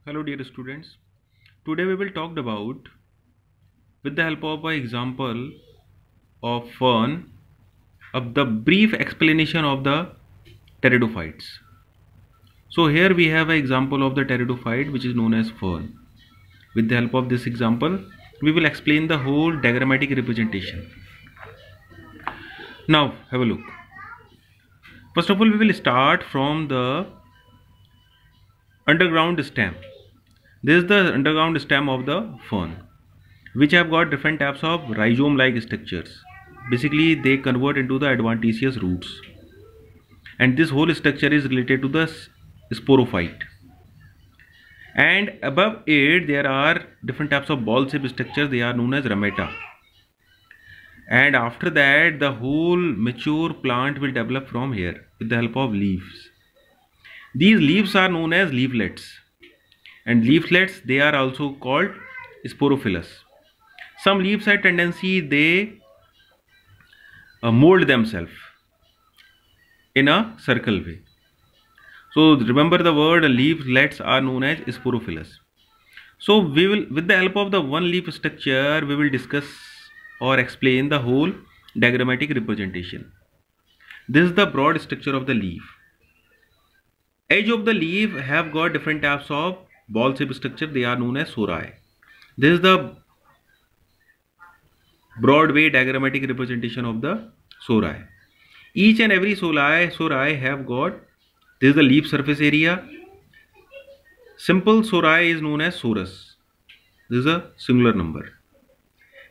Hello dear students. Today we will talk about with the help of an example of fern of the brief explanation of the pteridophytes. So here we have an example of the pteridophyte which is known as fern. With the help of this example we will explain the whole diagrammatic representation. Now have a look. First of all we will start from the underground stem. This is the underground stem of the fern, which have got different types of rhizome like structures. Basically they convert into the adventitious roots, and this whole structure is related to the sporophyte, and above it there are different types of ball shaped structures. They are known as rameta, and after that the whole mature plant will develop from here with the help of leaves. These leaves are known as leaflets, and leaflets they are also called sporophylls. Some leaves have tendency they mold themselves in a circle way. So remember the word leaflets are known as sporophylls. So we will, with the help of the one leaf structure, we will discuss or explain the whole diagrammatic representation. This is the broad structure of the leaf. Edge of the leaf have got different types of ball shaped structure. They are known as sori. This is the broad way diagrammatic representation of the sori. Each and every sori have got, this is the leaf surface area. Simple sori is known as sorus. This is a singular number.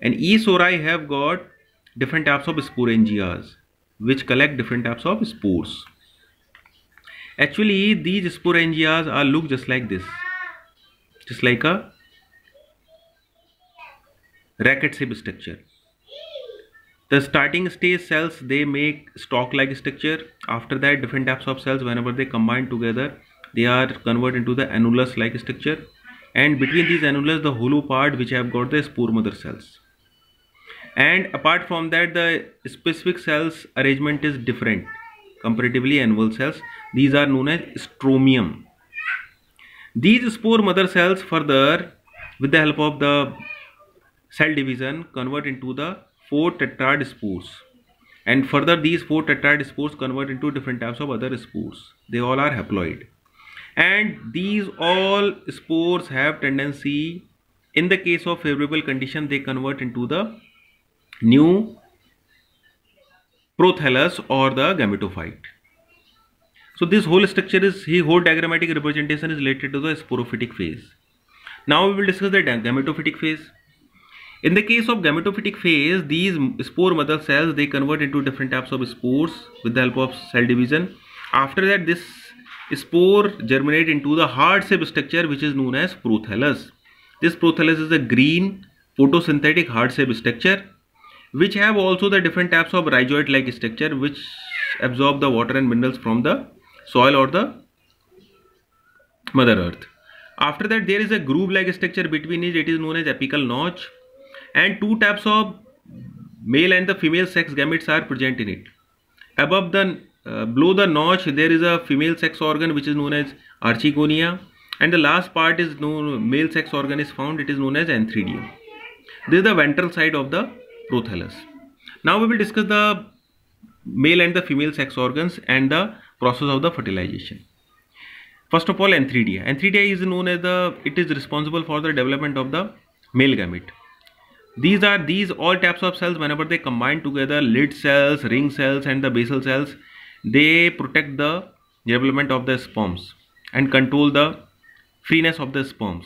And each sori have got different types of sporangias which collect different types of spores. Actually these sporangias are look just like this, just like a racket shaped structure. The starting stage cells they make stalk like structure. After that different types of cells, whenever they combine together, they are converted into the annulus like structure, and between these annulus the hollow part which have got the spore mother cells. And apart from that the specific cells arrangement is different comparatively annual cells. These are known as stromium. These spore mother cells further with the help of the cell division convert into the 4 tetrad spores, and further these 4 tetrad spores convert into different types of other spores. They all are haploid, and these all spores have tendency, in the case of favorable condition, they convert into the new prothallus or the gametophyte. So this whole structure is, whole diagrammatic representation is related to the sporophytic phase. Now we will discuss the gametophytic phase. In the case of gametophytic phase, these spore mother cells they convert into different types of spores with the help of cell division. After that this spore germinate into the heart shaped structure which is known as prothallus. This prothallus is a green photosynthetic heart shaped structure which have also the different types of rhizoid like structure which absorb the water and minerals from the soil or the mother earth. After that there is a groove like structure between it is known as apical notch, and two types of male and the female sex gametes are present in it. Above the below the notch there is a female sex organ which is known as archegonia, and the last part is known male sex organ is found, it is known as antheridium. This is the ventral side of the prothallus. Now we will discuss the male and the female sex organs and the process of the fertilization. First of all, antheridia. Antheridia is known as it is responsible for the development of the male gamete. These all types of cells, whenever they combine together, lid cells, ring cells and the basal cells, they protect the development of the sperms and control the freeness of the sperms.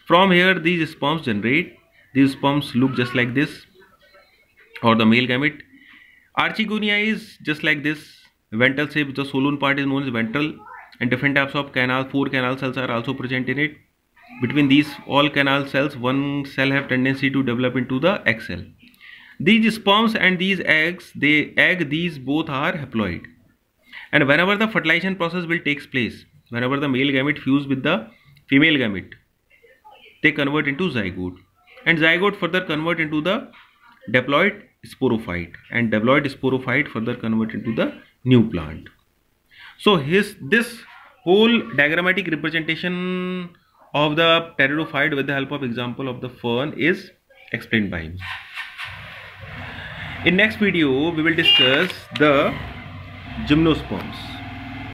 From here these sperms generate. These sperms look just like this, or the male gamete. Archegonia is just like this, ventral shape. The soloon part is known as ventral, and different types of canal, 4 canal cells are also present in it. Between these all canal cells, one cell have tendency to develop into the egg cell. These sperms and these eggs, these both are haploid, and whenever the fertilization process will takes place, whenever the male gamete fuse with the female gamete, they convert into zygote, and zygote further convert into the diploid sporophyte, and diploid sporophyte further convert into the new plant. So this whole diagrammatic representation of the pteridophyte with the help of example of the fern is explained by him. In next video, we will discuss the gymnosperms.